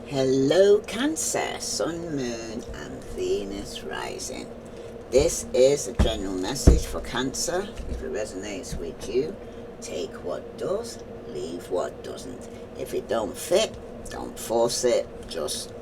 Hello Cancer, Sun, Moon and Venus rising. This is a general message for Cancer. If it resonates with you, take what does, leave what doesn't. If it don't fit, don't force it, just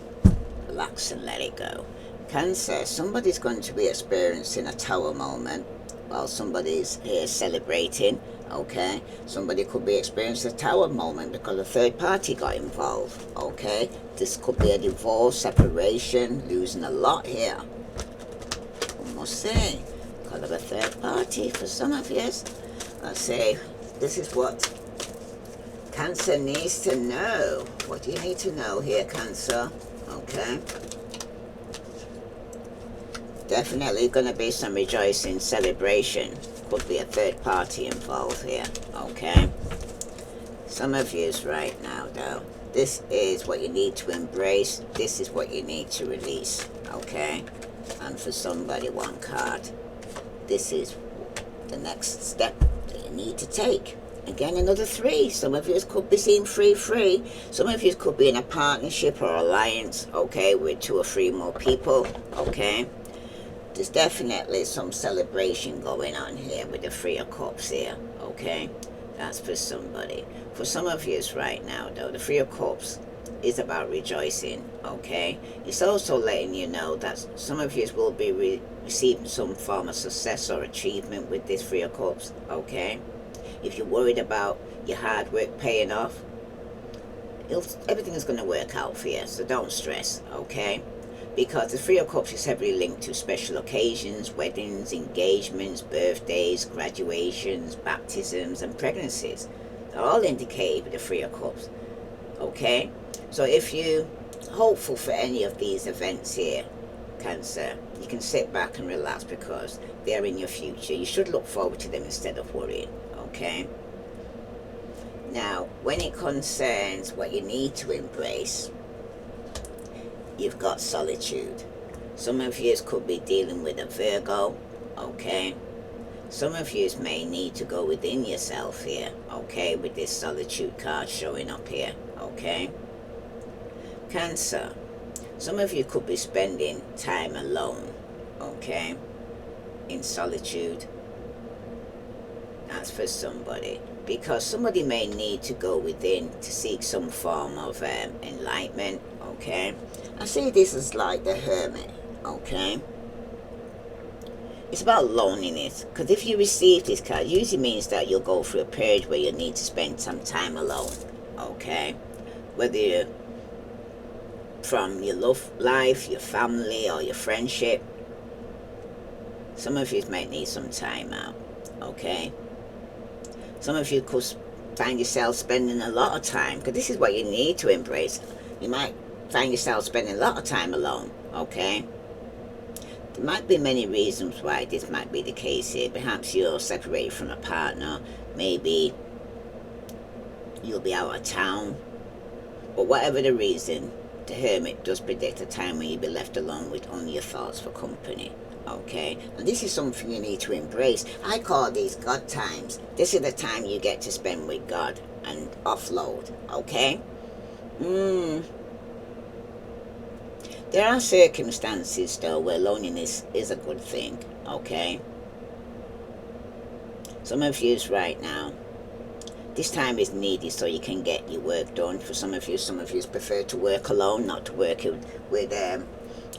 relax and let it go. Cancer, somebody's going to be experiencing a tower moment while somebody's here celebrating. Okay, somebody could be experiencing a tower moment because a third party got involved. Okay, this could be a divorce, separation, losing a lot here. I must say, because of a third party for some of you. Let's say this is what Cancer needs to know. What do you need to know here, Cancer? Okay. Definitely going to be some rejoicing, celebration. Could be a third party involved here. Okay. Some of yous right now, though, this is what you need to embrace. This is what you need to release. Okay. And for somebody, one card. This is the next step that you need to take. Again, another 3. Some of you could be seeing 3. Some of you could be in a partnership or alliance, okay, with 2 or 3 more people, okay. There's definitely some celebration going on here with the 3 of Cups here, okay. That's for somebody. For some of you right now, though, the 3 of Cups is about rejoicing, okay. It's also letting you know that some of you will be receiving some form of success or achievement with this 3 of Cups, okay. If you're worried about your hard work paying off, everything is going to work out for you, so don't stress, okay? Because the 3 of Cups is heavily linked to special occasions, weddings, engagements, birthdays, graduations, baptisms, and pregnancies. They're all indicated with the 3 of Cups, okay? So if you're hopeful for any of these events here, Cancer, you can sit back and relax because they're in your future. You should look forward to them instead of worrying. Okay. Now, when it concerns what you need to embrace, you've got solitude. Some of you could be dealing with a Virgo, okay. Some of you may need to go within yourself here, okay, with this solitude card showing up here, okay. Cancer, some of you could be spending time alone, okay, in solitude. That's for somebody, because somebody may need to go within to seek some form of enlightenment, okay. I see this as like the Hermit, okay. It's about loneliness, because if you receive this card, it usually means that you'll go through a period where you need to spend some time alone, okay. Whether you're from your love life, your family, or your friendship, some of you might need some time out, okay. Some of you could find yourself spending a lot of time, because this is what you need to embrace. You might find yourself spending a lot of time alone, okay? There might be many reasons why this might be the case here. Perhaps you're separated from a partner. Maybe you'll be out of town. But whatever the reason, the Hermit does predict a time when you'll be left alone with only your thoughts for company. Okay, and this is something you need to embrace. I call these God times. This is the time you get to spend with God and offload, okay. There are circumstances though where loneliness is a good thing, okay. Some of you right now, this time is needed so you can get your work done. For some of you prefer to work alone, not to work with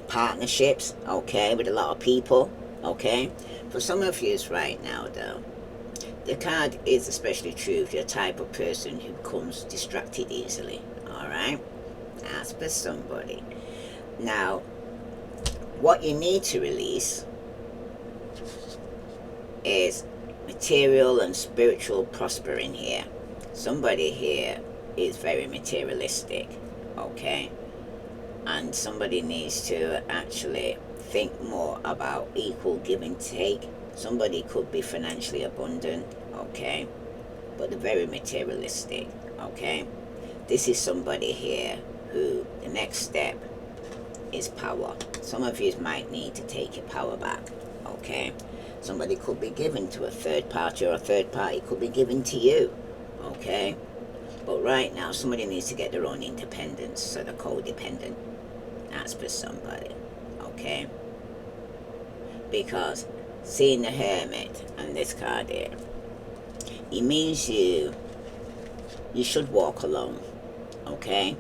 partnerships, okay, with a lot of people, okay. For some of you right now though, the card is especially true if you're the type of person who becomes distracted easily, alright. That's for somebody. Now, what you need to release is material and spiritual prospering here. Somebody here is very materialistic, okay. And somebody needs to actually think more about equal give and take. Somebody could be financially abundant, okay, but they're very materialistic, okay. This is somebody here who the next step is power. Some of you might need to take your power back, okay. Somebody could be given to a third party, or a third party could be given to you, okay. But right now, somebody needs to get their own independence, so they're codependent. That's for somebody, okay? Because seeing the Hermit and this card here, it means you should walk alone, okay?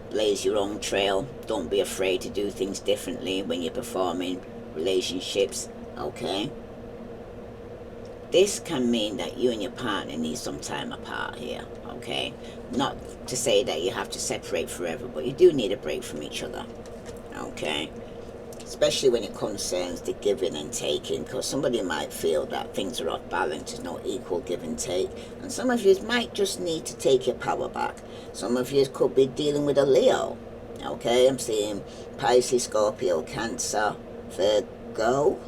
Blaze your own trail. Don't be afraid to do things differently when you're performing relationships, okay? This can mean that you and your partner need some time apart here, okay? Not to say that you have to separate forever, but you do need a break from each other, okay? Especially when it concerns the giving and taking, because somebody might feel that things are off balance, there's no equal give and take, and some of you might just need to take your power back. Some of you could be dealing with a Leo, okay? I'm seeing Pisces, Scorpio, Cancer, Virgo.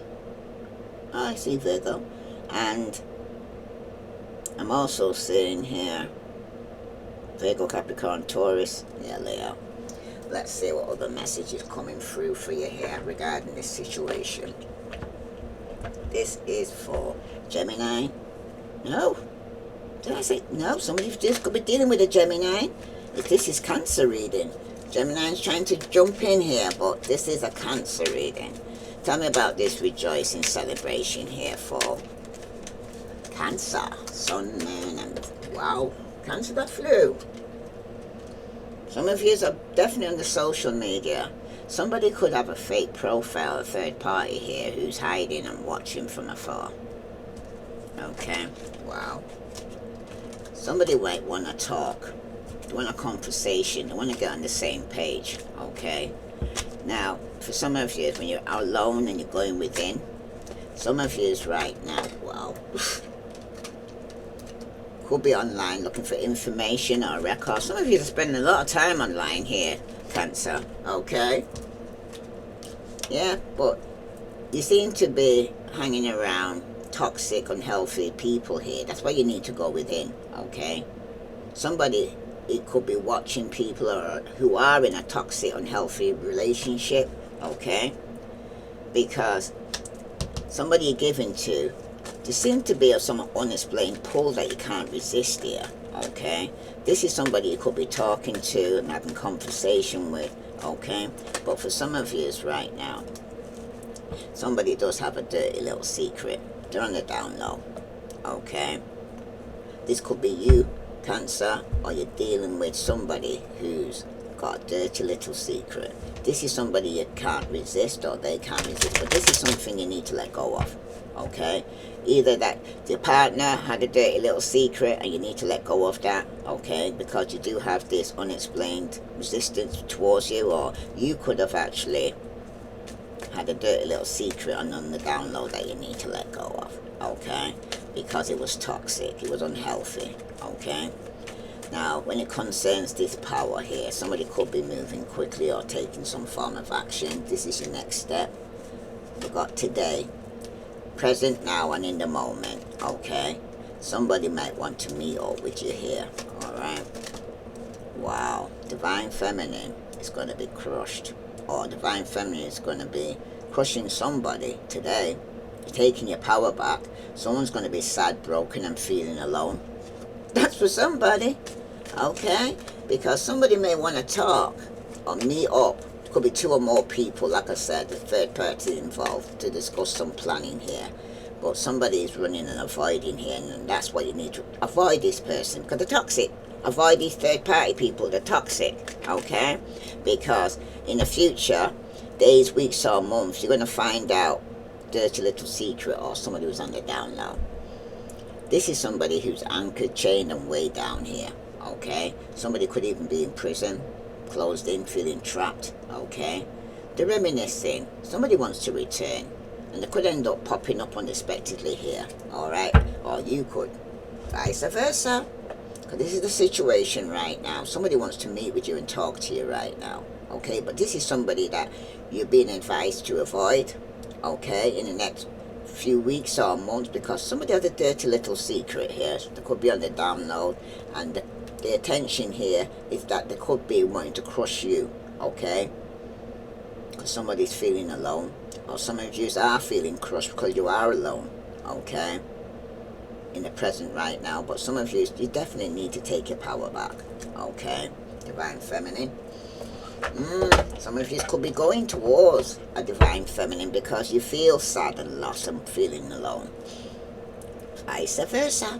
I see Virgo. And I'm also seeing here Virgo, Capricorn, Taurus, yeah, Leo. Let's see what other message is coming through for you here regarding this situation. This is for Gemini. No. Did I say no? Somebody just could be dealing with a Gemini. If this is Cancer reading. Gemini's trying to jump in here, but this is a Cancer reading. Tell me about this rejoicing celebration here for Cancer. Sun, Moon, and wow, Cancer got flu. Some of you are definitely on the social media. Somebody could have a fake profile, a third party here, who's hiding and watching from afar. Okay, wow. Somebody might want to talk. They want a conversation. They want to get on the same page. Okay. Now, for some of you, when you're alone and you're going within, some of you is right now, wow. Could be online looking for information or records. Some of you are spending a lot of time online here, Cancer. Okay. Yeah, but you seem to be hanging around toxic, unhealthy people here. That's why you need to go within. Okay. Somebody, it could be watching people who are in a toxic, unhealthy relationship. Okay. Because somebody you're giving to, there seems to be some unexplained pull that you can't resist here, okay? This is somebody you could be talking to and having conversation with, okay? But for some of you right now, somebody does have a dirty little secret. They're on the down low, okay? This could be you, Cancer, or you're dealing with somebody who's got a dirty little secret. This is somebody you can't resist or they can't resist, but this is something you need to let go of, okay? Either that your partner had a dirty little secret and you need to let go of that, okay? Because you do have this unexplained resistance towards you, or you could have actually had a dirty little secret on the down low that you need to let go of, okay? Because it was toxic, it was unhealthy, okay? Now, when it concerns this power here, somebody could be moving quickly or taking some form of action. This is your next step. We've got today, present now and in the moment, okay? Somebody might want to meet up with you here, alright? Wow, Divine Feminine is going to be crushed. Or Divine Feminine is going to be crushing somebody today. You're taking your power back. Someone's going to be sad, broken, and feeling alone. That's for somebody, okay? Because somebody may want to talk or meet up. Could be two or more people, like I said, the third party involved to discuss some planning here. But somebody is running and avoiding here, and that's why you need to avoid this person, because they're toxic. Avoid these third party people, they're toxic, okay? Because in the future, days, weeks, or months, you're going to find out dirty little secret or somebody who's on the down low. This is somebody who's anchored, chained, and way down here, okay? Somebody could even be in prison, closed in, feeling trapped, okay? They're reminiscing. Somebody wants to return, and they could end up popping up unexpectedly here, alright? Or you could, vice versa. Because this is the situation right now. Somebody wants to meet with you and talk to you right now, okay? But this is somebody that you're being advised to avoid, okay, in the next few weeks or months, because somebody has a dirty little secret here. So they could be on the download, and the attention here is that they could be wanting to crush you, okay? Because somebody's feeling alone, or some of you are feeling crushed because you are alone, okay? in the present right now, but some of you definitely need to take your power back. Okay, Divine Feminine. Some of you could be going towards a Divine Feminine because you feel sad and lost and feeling alone. Vice versa.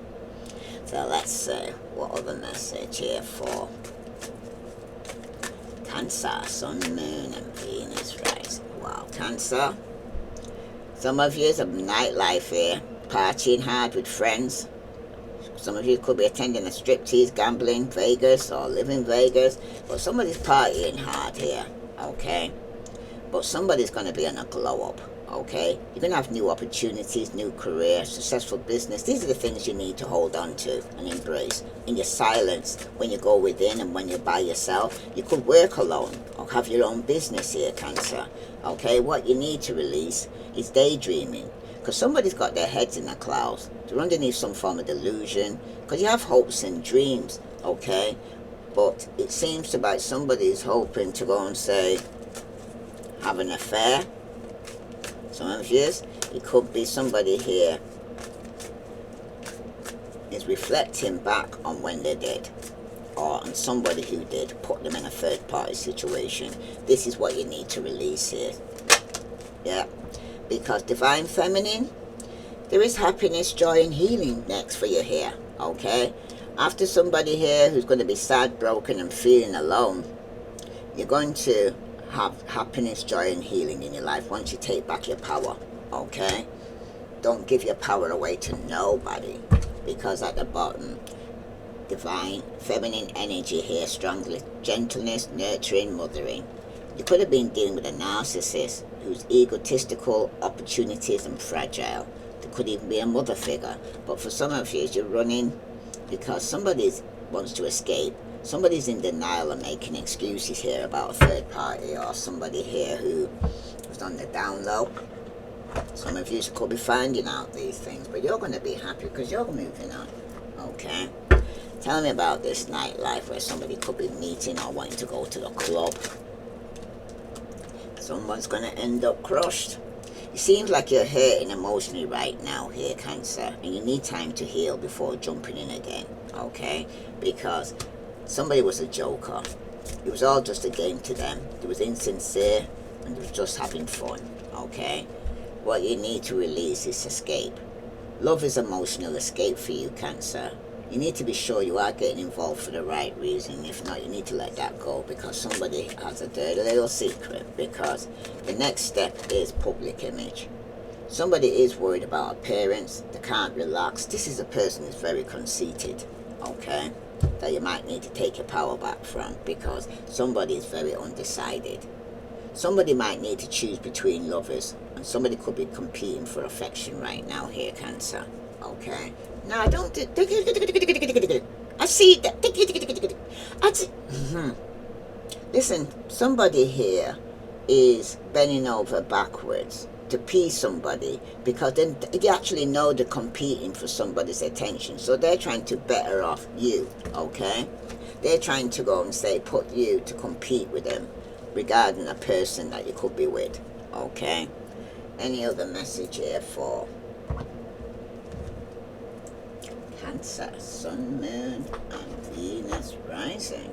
So let's see what other message here for Cancer, Sun, Moon and Venus rising. Wow, Cancer. Some of you have nightlife here, partying hard with friends. Some of you could be attending a striptease, gambling, Vegas, or living Vegas. But somebody's partying hard here, okay? But somebody's going to be on a glow up, okay? You're going to have new opportunities, new career, successful business. These are the things you need to hold on to and embrace. In your silence, when you go within and when you're by yourself, you could work alone or have your own business here, Cancer. Okay, what you need to release is daydreaming. Because somebody's got their heads in the clouds. They're underneath some form of delusion. Because you have hopes and dreams, okay? But it seems to like somebody's hoping to go and say, have an affair. Some of you, it could be somebody here is reflecting back on when they did. Or on somebody who did, put them in a third party situation. This is what you need to release here. Yeah. Because Divine Feminine, there is happiness, joy and healing next for you here, okay? After somebody here who's going to be sad, broken and feeling alone, you're going to have happiness, joy and healing in your life once you take back your power, okay? Don't give your power away to nobody, because at the bottom, Divine Feminine energy here, strongly, gentleness, nurturing, mothering. You could have been dealing with a narcissist who's egotistical, opportunities and fragile. There could even be a mother figure. But for some of you, you're running because somebody wants to escape. Somebody's in denial and making excuses here about a third party, or somebody here who was on the down low. Some of you could be finding out these things, but you're going to be happy because you're moving on. Okay? Tell me about this nightlife where somebody could be meeting or wanting to go to the club. Someone's going to end up crushed. It seems like you're hurting emotionally right now here, Cancer, and you need time to heal before jumping in again, okay? Because somebody was a joker. It was all just a game to them. It was insincere and it was just having fun, okay? What you need to release is escape. Love is emotional escape for you, Cancer. You need to be sure you are getting involved for the right reason. If not, you need to let that go because somebody has a dirty little secret. Because the next step is public image. Somebody is worried about appearance. They can't relax. This is a person who's very conceited, okay? That you might need to take your power back from because somebody is very undecided. Somebody might need to choose between lovers and somebody could be competing for affection right now here, Cancer, okay? No, I don't. I see that. Listen, somebody here is bending over backwards to please somebody because then they actually know they're competing for somebody's attention. So they're trying to better off you, okay? They're trying to go and say, put you to compete with them regarding a person that you could be with, okay? Any other message here for Cancer, Sun, Moon and Venus rising?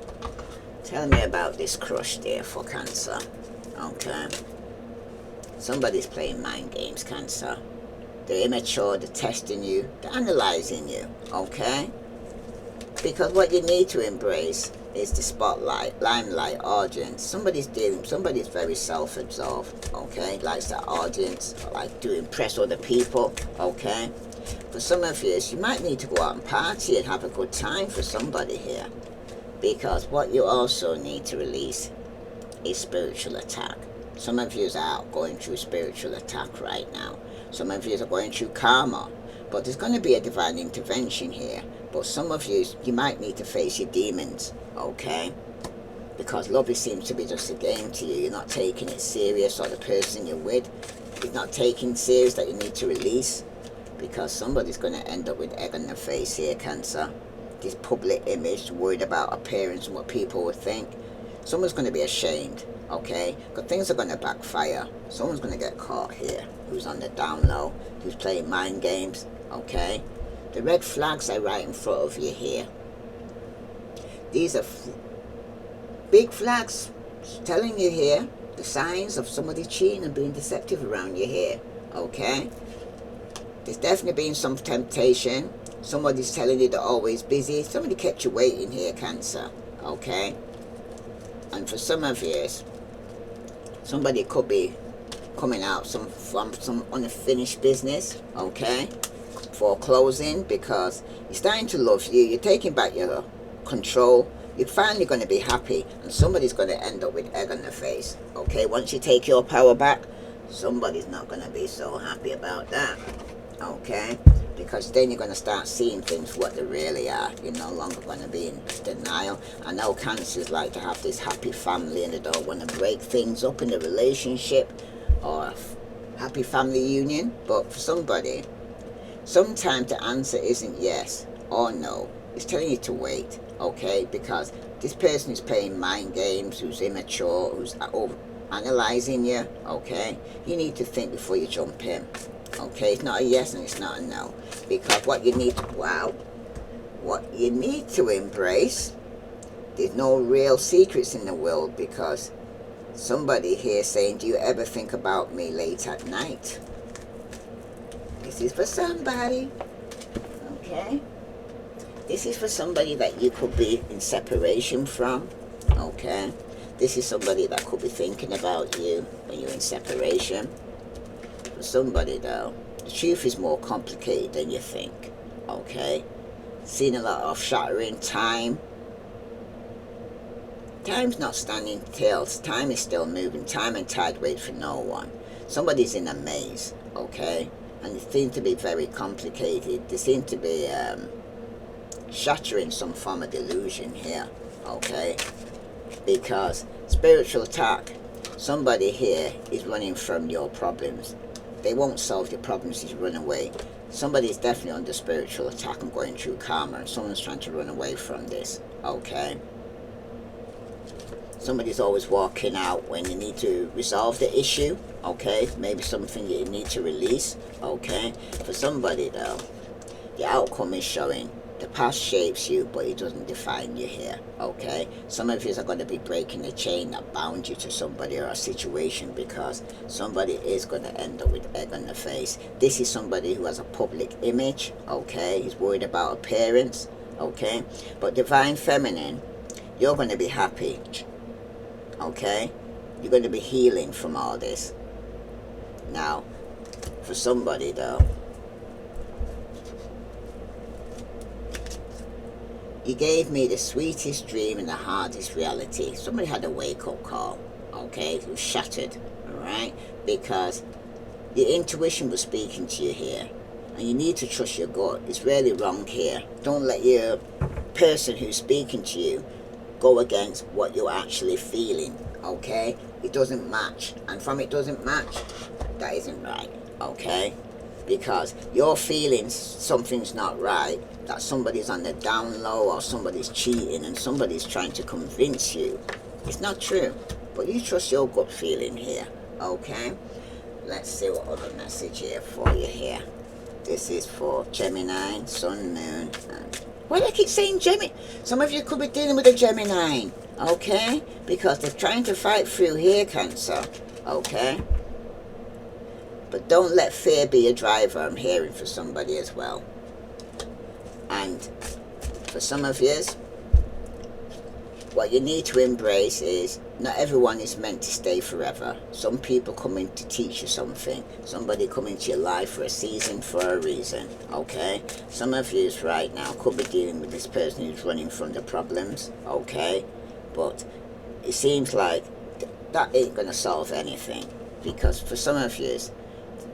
Tell me about this crush there for Cancer. Okay. Somebody's playing mind games, Cancer. They're immature, they're testing you, they're analyzing you, okay? Because what you need to embrace is the spotlight, limelight, audience. Somebody's very self-absorbed, okay? Likes that audience, like to impress other people, okay? For some of you, you might need to go out and party and have a good time for somebody here. Because what you also need to release is spiritual attack. Some of you are going through spiritual attack right now. Some of you are going through karma. But there's going to be a divine intervention here. But some of you might need to face your demons, okay? Because love seems to be just a game to you. You're not taking it serious, or the person you're with is not taking serious that you need to release. Because somebody's going to end up with egg on their face here, Cancer. This public image, worried about appearance and what people would think. Someone's going to be ashamed, okay? Because things are going to backfire. Someone's going to get caught here who's on the down low, who's playing mind games, okay? The red flags are right in front of you here. These are big flags telling you here the signs of somebody cheating and being deceptive around you here. Okay? There's definitely been some temptation. Somebody's telling you they're always busy. Somebody kept you waiting here, Cancer. Okay? And for some of you, somebody could be coming out from some unfinished business. Okay? For closing, because you're starting to love you. You're taking back your control. You're finally going to be happy, and somebody's going to end up with egg on their face. Okay? Once you take your power back, somebody's not going to be so happy about that. Okay? Because then you're going to start seeing things for what they really are. You're no longer going to be in denial. I know Cancers like to have this happy family, and they don't want to break things up in a relationship or a happy family union. But for somebody, sometimes the answer isn't yes or no. It's telling you to wait. Okay? Because this person is playing mind games, who's immature, who's analyzing you. Okay? You need to think before you jump in. Okay, it's not a yes and it's not a no. Because what you need to embrace, there's no real secrets in the world, because somebody here saying, do you ever think about me late at night? This is for somebody. Okay? This is for somebody that you could be in separation from. Okay? This is somebody that could be thinking about you when you're in separation. For somebody though, the truth is more complicated than you think. Okay? Seen a lot of shattering time. Time's not standing still. Time is still moving. Time and tide wait for no one. Somebody's in a maze. Okay? And it seems to be very complicated. They seem to be shattering some form of delusion here. Okay? Because spiritual attack, somebody here is running from your problems. They won't solve your problems if you run away. Somebody's definitely under spiritual attack and going through karma, and someone's trying to run away from this. Okay? Somebody's always walking out when you need to resolve the issue. Okay? Maybe something you need to release. Okay? For somebody though, the outcome is showing. The past shapes you, but it doesn't define you here. Okay? Some of you are going to be breaking the chain that bound you to somebody or a situation, because somebody is going to end up with egg on the face. This is somebody who has a public image. Okay? He's worried about appearance. Okay? But Divine Feminine, you're going to be happy. Okay? You're going to be healing from all this. Now, for somebody though, you gave me the sweetest dream and the hardest reality. Somebody had a wake-up call, okay? It was shattered, all right? Because your intuition was speaking to you here, and you need to trust your gut. It's really wrong here. Don't let your person who's speaking to you go against what you're actually feeling, okay? It doesn't match, and from it doesn't match, that isn't right, okay? Because you're feeling something's not right, that somebody's on the down low or somebody's cheating and somebody's trying to convince you. It's not true, but you trust your gut feeling here, okay? Let's see what other message here for you here. This is for Gemini, Sun, Moon, and why do I keep saying Gemini? Some of you could be dealing with a Gemini, okay? Because they're trying to fight through here, Cancer, okay? But don't let fear be a driver. I'm hearing for somebody as well. And for some of you, what you need to embrace is not everyone is meant to stay forever. Some people come in to teach you something. Somebody come into your life for a season, for a reason. Okay? Some of you right now could be dealing with this person who's running from the problems. Okay? But it seems like that ain't going to solve anything. Because for some of you,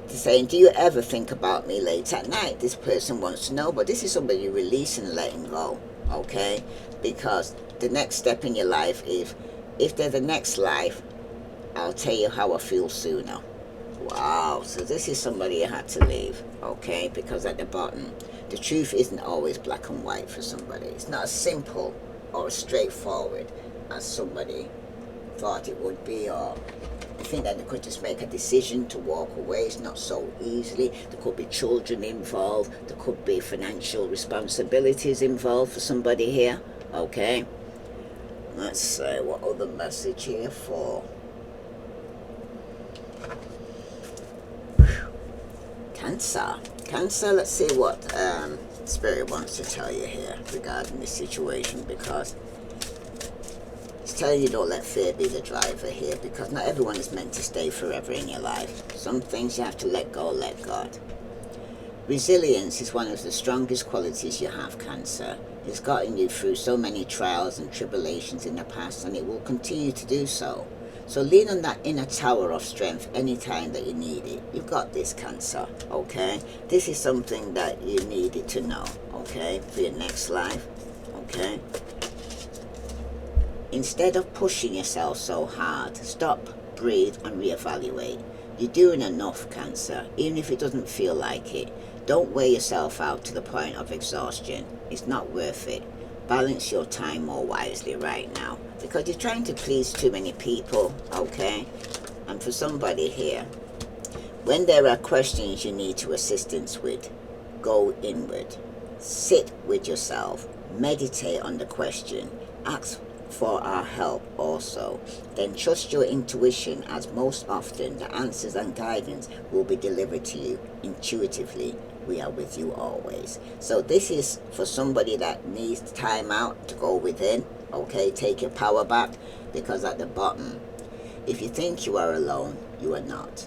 saying, do you ever think about me late at night? This person wants to know, but this is somebody you're releasing and letting go, okay? Because the next step in your life is, if there's a next life, I'll tell you how I feel sooner. Wow, so this is somebody you had to leave, okay? Because at the bottom, the truth isn't always black and white for somebody. It's not as simple or as straightforward as somebody thought it would be, or They think that they could just make a decision to walk away. It's not so easily. There could be children involved. There could be financial responsibilities involved for somebody here. Okay. Let's see what other message here for. Cancer. Cancer, let's see what Spirit wants to tell you here regarding this situation, because it's telling you don't let fear be the driver here, because not everyone is meant to stay forever in your life. Some things you have to let go, let God. Resilience is one of the strongest qualities you have, Cancer. It's gotten you through so many trials and tribulations in the past, and it will continue to do so. So lean on that inner tower of strength anytime that you need it. You've got this, Cancer, okay? This is something that you needed to know, okay, for your next life, okay? Instead of pushing yourself so hard, stop, breathe, and reevaluate. You're doing enough, Cancer, even if it doesn't feel like it. Don't wear yourself out to the point of exhaustion. It's not worth it. Balance your time more wisely right now, because you're trying to please too many people, okay? And for somebody here, when there are questions you need to assistance with, go inward. Sit with yourself. Meditate on the question. Ask for our help also. Then trust your intuition, as most often the answers and guidance will be delivered to you intuitively. We are with you always. So this is for somebody that needs time out to go within, okay? Take your power back, because at the bottom, if you think you are alone, you are not.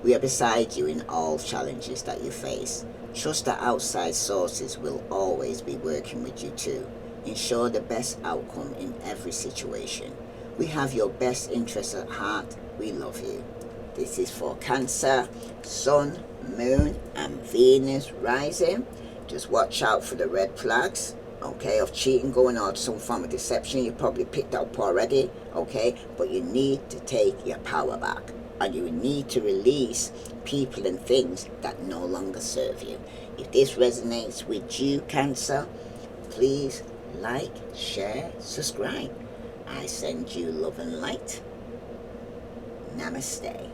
We are beside you in all challenges that you face. Trust that outside sources will always be working with you too. Ensure the best outcome in every situation. We have your best interests at heart. We love you. This is for Cancer, Sun, Moon, and Venus rising. Just watch out for the red flags, okay, of cheating going on, some form of deception. You probably picked up already, okay? But you need to take your power back, and you need to release people and things that no longer serve you. If this resonates with you, Cancer, please like, share, subscribe. I send you love and light. Namaste.